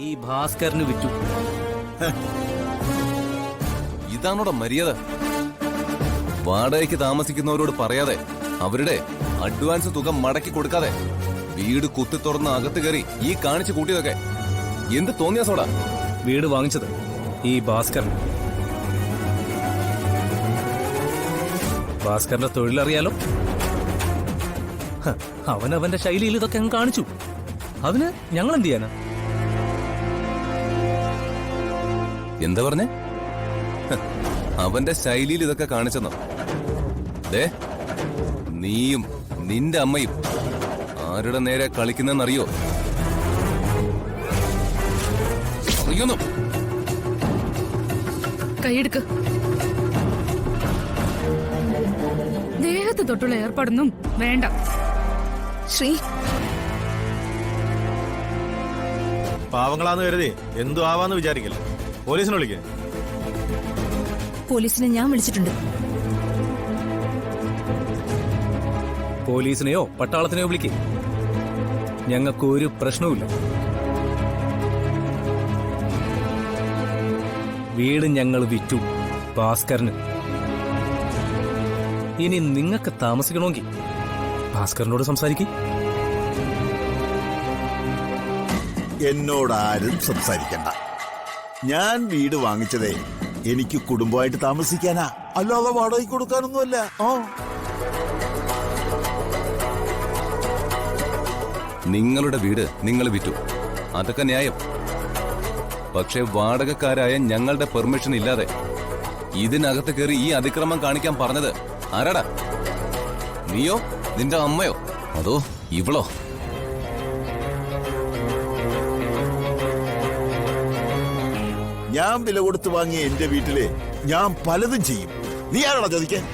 ഈ ഭാസ്കറിന് വിറ്റു. ഇതാണോടാ മര്യാദ? വാടകയ്ക്ക് താമസിക്കുന്നവരോട് പറയാതെ, അവരുടെ അഡ്വാൻസ് തുക മടക്കി കൊടുക്കാതെ വീട് കുത്തി തുറന്ന് അകത്ത് കയറി ഈ കാണിച്ചു കൂട്ടിയതൊക്കെ എന്ത് തോന്നിയ സോടാ? വീട് വാങ്ങിച്ചത് ഈ ഭാസ്കറിന്. ഭാസ്കറിന്റെ തൊഴിലറിയാലോ. അവനവന്റെ ശൈലിയിൽ ഇതൊക്കെ അങ്ങ് കാണിച്ചു. അതിന് ഞങ്ങൾ എന്ത് ചെയ്യാനാ? എന്താ പറഞ്ഞേ? അവന്റെ ശൈലിയിൽ ഇതൊക്കെ കാണിച്ചെന്നോ? നീയും നിന്റെ അമ്മയും ആരുടെ നേരെ കളിക്കുന്നെന്നറിയോ? അറിയുന്നു. കൈയെടുക്ക്. ദേഹത്ത് തൊട്ടുള്ള ഏർപ്പാടൊന്നും വേണ്ട. ശ്രീ, പാവങ്ങളാന്ന് കരുതി എന്തു ആവാന്ന് വിചാരിക്കില്ല. പോലീസിനെ വിളിക്കേ. പോലീസിനെ ഞാൻ വിളിച്ചിട്ടുണ്ട്. പോലീസിനെയോ പട്ടാളത്തിനെയോ വിളിക്കേ. ഞങ്ങൾക്കൊരു പ്രശ്നവുമില്ല. വീട് ഞങ്ങൾ വിറ്റു ഭാസ്കറിന്. ഇനി നിങ്ങൾക്ക് താമസിക്കണമെങ്കിൽ ഭാസ്കറിനോട് സംസാരിക്കും. എന്നോടാരും സംസാരിക്കണ്ട. ഞാൻ വീട് വാങ്ങിച്ചതേ എനിക്ക് കുടുംബമായിട്ട് താമസിക്കാനാ, അല്ലാതെ വാടകയ്ക്ക് കൊടുക്കാനൊന്നുമല്ല. നിങ്ങളുടെ വീട് നിങ്ങൾ വിറ്റു, അതൊക്കെ ന്യായം. പക്ഷെ വാടകക്കാരായ ഞങ്ങളുടെ പെർമിഷൻ ഇല്ലാതെ ഇതിനകത്ത് കയറി ഈ അതിക്രമം കാണിക്കാൻ പറഞ്ഞത് ആരാടാ? നീയോ, നിന്റെ അമ്മയോ, അതോ ഇവളോ? ഞാൻ വില കൊടുത്ത് വാങ്ങിയ എന്റെ വീട്ടില് ഞാൻ പലതും ചെയ്യും. നീ ആരാടാ ചോദിക്കാൻ?